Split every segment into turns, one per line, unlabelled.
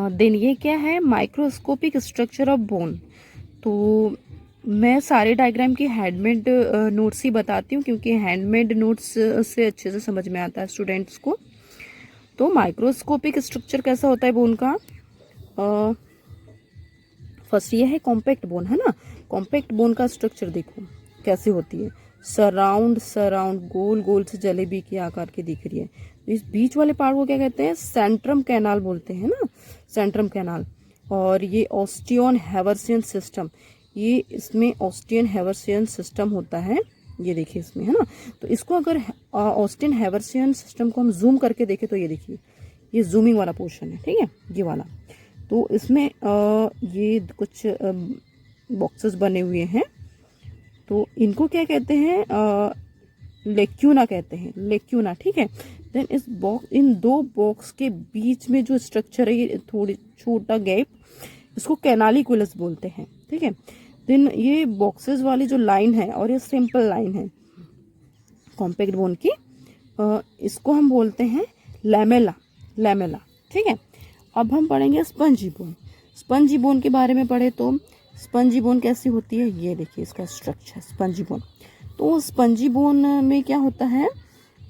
Then ये क्या है, माइक्रोस्कोपिक स्ट्रक्चर ऑफ बोन। तो मैं सारे डायग्राम की हैंडमेड नोट्स ही बताती हूँ, क्योंकि हैंडमेड नोट्स से अच्छे से समझ में आता है स्टूडेंट्स को। तो माइक्रोस्कोपिक स्ट्रक्चर कैसा होता है बोन का, फर्स्ट ये है कॉम्पैक्ट बोन, है ना। कॉम्पैक्ट बोन का स्ट्रक्चर देखो कैसे होती है, सराउंड गोल गोल से जलेबी के आकार की दिख रही है। तो इस बीच वाले पार्ट को क्या कहते हैं, सेंट्रम कैनाल बोलते हैं ना, सेंट्रम कैनाल। और ये ऑस्टियन हैवर्सियन सिस्टम, ये इसमें ऑस्टियन हैवर्सियन सिस्टम होता है, ये देखिए इसमें, है ना। तो इसको अगर ऑस्टियन हैवर्सियन सिस्टम को हम जूम करके देखें तो ये देखिए, ये जूमिंग वाला पोर्शन है, ठीक है, ये वाला। तो इसमें ये कुछ बॉक्सेस बने हुए हैं, तो इनको क्या कहते हैं, लेक्यूना कहते हैं, लेक्यूना, ठीक है। देन इस बॉक्स, इन दो बॉक्स के बीच में जो स्ट्रक्चर है, ये थोड़ी छोटा गैप, इसको कैनालिकुलस बोलते हैं, ठीक है। देन ये बॉक्सेस वाली जो लाइन है, और ये सिंपल लाइन है कॉम्पैक्ट बोन की, इसको हम बोलते हैं लैमेला, लैमेला, ठीक है। अब हम पढ़ेंगे स्पंजी बोन। स्पंजी बोन के बारे में पढ़े तो स्पंजी बोन कैसी होती है, ये देखिए इसका स्ट्रक्चर, स्पंजी बोन। तो स्पंजी बोन में क्या होता है,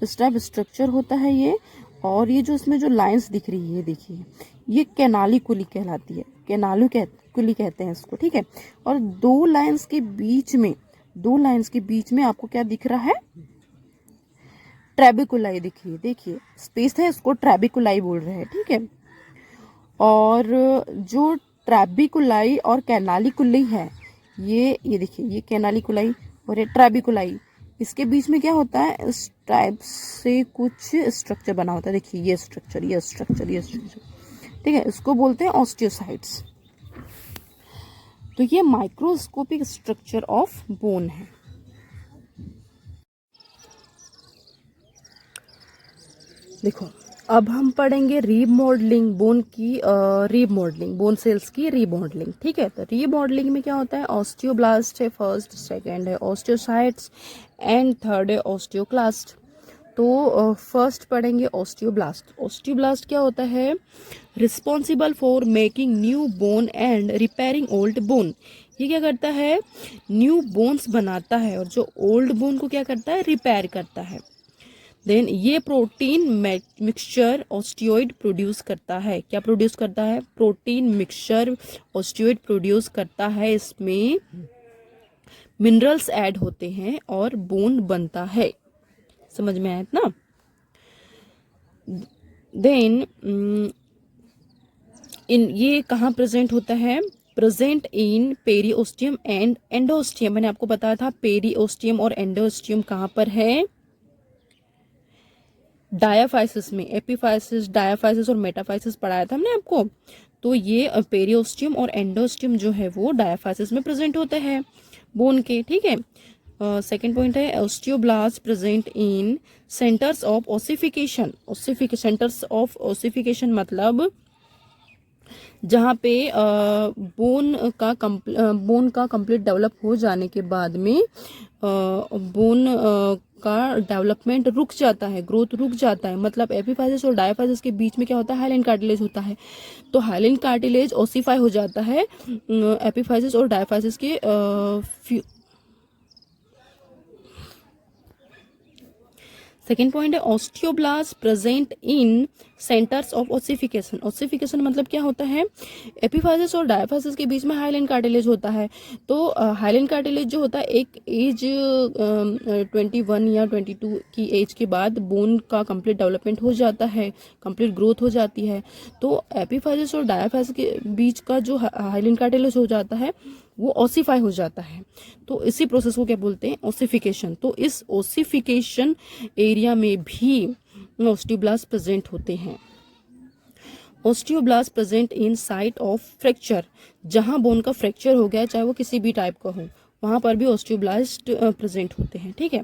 इस टाइप स्ट्रक्चर होता है ये, और ये जो इसमें जो लाइंस दिख रही है, ये देखिए, ये कैनालिकुली कहलाती है, कैनालिकुली कहते हैं इसको, ठीक है। और दो लाइंस के बीच में आपको क्या दिख रहा है, ट्रेबिकुलाई दिखिए, देखिए स्पेस है, इसको ट्रेबिकुलाई बोल रहे हैं, ठीक है। और जो ट्रेबिकुलाई और कैनालिकुलाई है, ये देखिए, ये कैनालिकुलाई और ये ट्रेबिकुलाई, इसके बीच में क्या होता है, इस टाइप से कुछ स्ट्रक्चर बना होता है, देखिए ये स्ट्रक्चर, ठीक है, इसको बोलते हैं ऑस्टियोसाइट्स। तो ये माइक्रोस्कोपिक स्ट्रक्चर ऑफ बोन है। देखो अब हम पढ़ेंगे रीमॉडलिंग बोन की, रीमॉडलिंग बोन सेल्स की रीमॉडलिंग, ठीक है। तो रीमॉडलिंग में क्या होता है, ऑस्टियोब्लास्ट है फर्स्ट, सेकंड है ऑस्टियोसाइट्स, एंड थर्ड है ऑस्टियोक्लास्ट। तो फर्स्ट पढ़ेंगे ऑस्टियोब्लास्ट। ऑस्टियोब्लास्ट क्या होता है, responsible for making new bone and repairing old bone. ये क्या करता है, न्यू बोन्स बनाता है, और जो ओल्ड बोन को क्या करता है, रिपेयर करता है। देन ये प्रोटीन मिक्सचर ऑस्टियोइड प्रोड्यूस करता है, क्या प्रोड्यूस करता है, प्रोटीन मिक्सचर ऑस्टियोइड प्रोड्यूस करता है। इसमें मिनरल्स ऐड होते हैं और बोन बनता है, समझ में आया ना। देन इन ये कहाँ प्रेजेंट होता है, प्रेजेंट इन पेरिओस्टियम एंड एंडोस्टियम। मैंने आपको बताया था पेरिओस्टियम और एंडोस्टियम कहाँ पर है, डायाफाइसिस में। एपिफाइसिस, डायाफाइसिस और मेटाफाइसिस पढ़ाया था हमने आपको। तो ये पेरिओस्टियम और एंडोस्टियम जो है वो डायाफाइसिस में प्रेजेंट होते हैं बोन के, ठीक है। सेकेंड पॉइंट है osteoblast present in centres of ossification. Centres of ossification मतलब जहाँ पे बोन का कंप्लीट डेवलप हो जाने के बाद में बोन का डेवलपमेंट रुक जाता है, ग्रोथ रुक जाता है, मतलब एपिफाइसिस और डायाफाइसिस के बीच में क्या होता है, हाइलाइन कार्टिलेज होता है। तो हाइलाइन कार्टिलेज ओसिफाई हो जाता है एपिफाइसिस और डायाफाइसिस के सेकेंड पॉइंट है osteoblast present in centres of ossification. Ossification मतलब क्या होता है, एपिफाइसिस और डायाफाइसिस के बीच में हाइलाइन कार्टिलेज होता है। तो हाइलाइन कार्टिलेज जो होता है, एक एज 21 या 22 की एज के बाद बोन का कंप्लीट डेवलपमेंट हो जाता है, कंप्लीट ग्रोथ हो जाती है। तो एपिफाइसिस और डायाफाइसिस के बीच का जो हाइलाइन कार्टिलेज हो जाता है वो ओसिफाई हो जाता है। तो इसी प्रोसेस को क्या बोलते हैं, ओसिफिकेशन। तो इस ओसिफिकेशन एरिया में भी ऑस्टियोब्लास्ट प्रेजेंट होते हैं। Osteoblast present in site of fracture, जहां बोन का फ्रैक्चर हो गया, चाहे वो किसी भी टाइप का हो, वहां पर भी ऑस्टियोब्लास्ट प्रेजेंट होते हैं, ठीक है।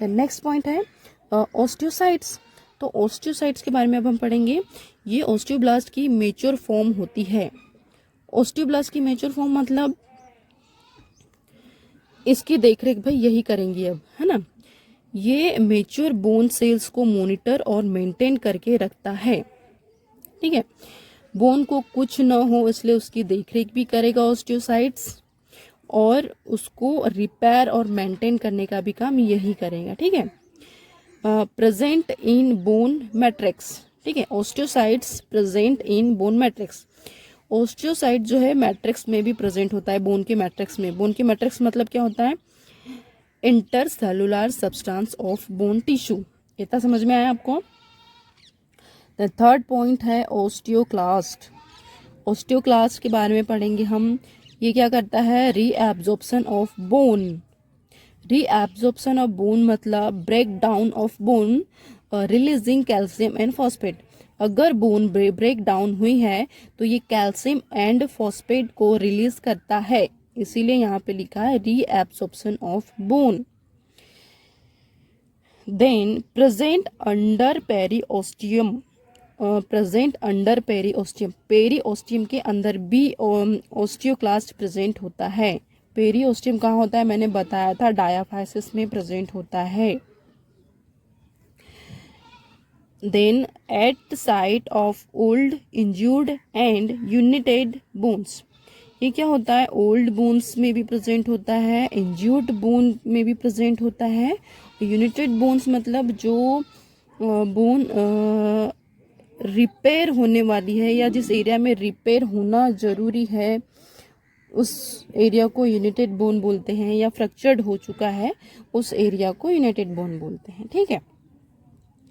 द नेक्स्ट पॉइंट है ऑस्टियोसाइट्स। तो ऑस्टियोसाइट्स के बारे में अब हम पढ़ेंगे। ये ऑस्टियोब्लास्ट की मेच्योर फॉर्म होती है। ऑस्टियोब्लास्ट की मेच्योर फॉर्म मतलब इसकी देखरेख भाई यही करेंगी अब, है ना। ये मेच्योर बोन सेल्स को मॉनिटर और मेंटेन करके रखता है, ठीक है। बोन को कुछ न हो इसलिए उसकी देखरेख भी करेगा ऑस्टियोसाइट्स, और उसको रिपेयर और मेंटेन करने का भी काम यही करेगा, ठीक है। प्रेजेंट इन बोन मैट्रिक्स, ठीक है, osteocytes present in bone matrix. Osteocyte जो है मैट्रिक्स में भी प्रेजेंट होता है, बोन के मैट्रिक्स में। बोन के मैट्रिक्स मतलब क्या होता है? Intercellular substance of bone tissue. इतना समझ में आया आपको? द थर्ड पॉइंट है ऑस्टियोक्लास्ट। ऑस्टियोक्लास्ट के बारे में पढ़ेंगे हम। ये क्या करता है? Reabsorption of bone. Reabsorption of bone मतलब break down of bone, releasing calcium and phosphate. अगर बोन ब्रेक डाउन हुई है तो ये कैल्शियम एंड फॉस्फेट को रिलीज करता है, इसीलिए यहाँ पे लिखा है reabsorption of bone. Then present under पेरीओस्टियम, present under पेरीओस्टियम। पेरीओस्टियम के अंदर भी ऑस्टियोक्लास्ट प्रेजेंट होता है। पेरीओस्टियम कहाँ होता है? मैंने बताया था डायाफाइसिस में प्रेजेंट होता है। Then at site of old injured and united bones. ये क्या होता है? ओल्ड बोन्स में भी प्रेजेंट होता है, इंज्यूर्ड बोन में भी प्रेजेंट होता है। यूनिटेड बोन्स मतलब जो बोन रिपेयर होने वाली है या जिस एरिया में रिपेयर होना जरूरी है उस एरिया को यूनिटेड बोन बोलते हैं, या फ्रैक्चर्ड हो चुका है उस एरिया को यूनाइटेड बोन बोलते हैं, ठीक है।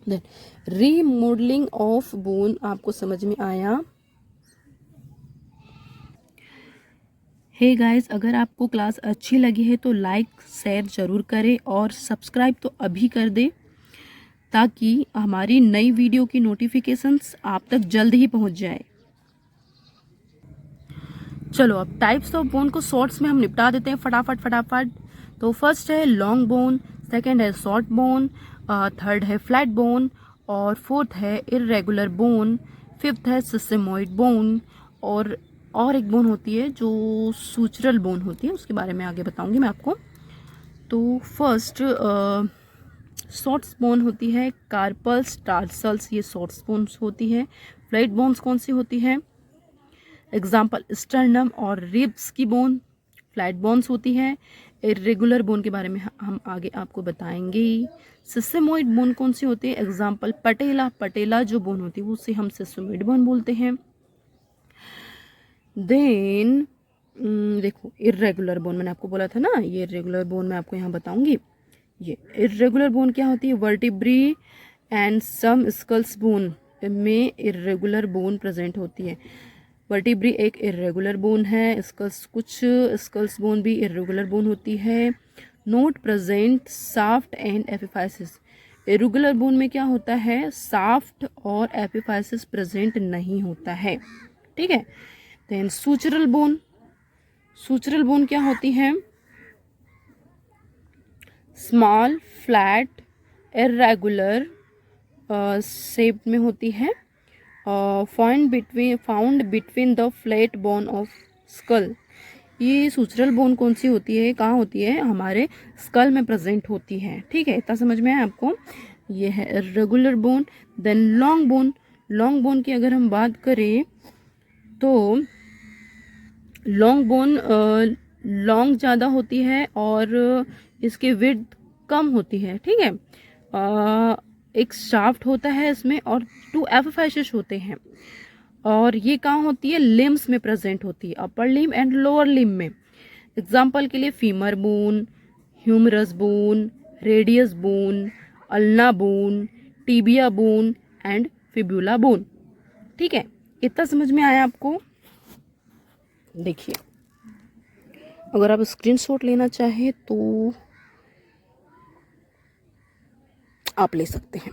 देन रीमॉडलिंग ऑफ बोन आपको समझ में आया? हे गाइस, अगर आपको क्लास अच्छी लगी है तो लाइक शेयर जरूर करें और सब्सक्राइब तो अभी कर दे, ताकि हमारी नई वीडियो की नोटिफिकेशंस आप तक जल्द ही पहुंच जाए। चलो अब टाइप्स ऑफ बोन को शॉर्ट्स में हम निपटा देते हैं फटाफट। तो फर्स्ट है लॉन्ग बोन, सेकंड है शॉर्ट बोन, थर्ड है फ्लैट बोन, और फोर्थ है इर्रेगुलर बोन, फिफ्थ है सिस्टेमॉइड बोन, और एक बोन होती है जो सूचरल बोन होती है, उसके बारे में आगे बताऊंगी मैं आपको। तो फर्स्ट शॉर्ट्स बोन होती है कार्पल्स, टार्सल्स, ये शॉर्ट्स बोन्स होती है। फ्लैट बोन्स कौन सी होती है? एग्जाम्पल स्टर्नम और रिब्स की बोन फ्लैट बोन्स होती है। इरेगुलर बोन के बारे में हम आगे आपको बताएंगे। सिस्टेमॉइड बोन कौन सी होती है? एग्जाम्पल पटेला जो बोन होती है उसे हम सिस्टेमॉइड बोन बोलते हैं। देन देखो इरेगुलर बोन मैंने आपको बोला था ना, ये इरेगुलर बोन मैं आपको यहाँ बताऊंगी। ये इरेगुलर बोन क्या होती है? Vertebrae and some skulls bone में इरेगुलर बोन प्रेजेंट होती है। वर्टिब्री एक इरेगुलर बोन है, कुछ स्कल्स बोन भी इरेगुलर बोन होती है। Not present shaft and epiphysis. Irregular bone में क्या होता है? साफ्ट और एपिफाइसिस प्रेजेंट नहीं होता है, ठीक है। देन सूचरल बोन क्या होती है? स्मॉल फ्लैट इरेगुलर शेप में होती है, found between the flat bone of skull. ये सूचरल बोन कौन सी होती है? कहाँ होती है? हमारे स्कल में प्रेजेंट होती है, ठीक है। इतना समझ में आया आपको? ये है irregular bone. Then long bone की अगर हम बात करें तो लॉन्ग बोन लॉन्ग ज़्यादा होती है और इसकी विड्थ कम होती है, ठीक है। एक शाफ्ट होता है इसमें और 2 एपिफाइसेस होते हैं, और ये कहाँ होती है? लिम्स में प्रेजेंट होती है, अपर लिम एंड लोअर लिम में। एग्जाम्पल के लिए femur bone, humerus bone, radius bone, ulna bone, tibia bone and fibula bone, ठीक है। इतना समझ में आया आपको? देखिए अगर आप स्क्रीनशॉट लेना चाहे तो आप ले सकते हैं।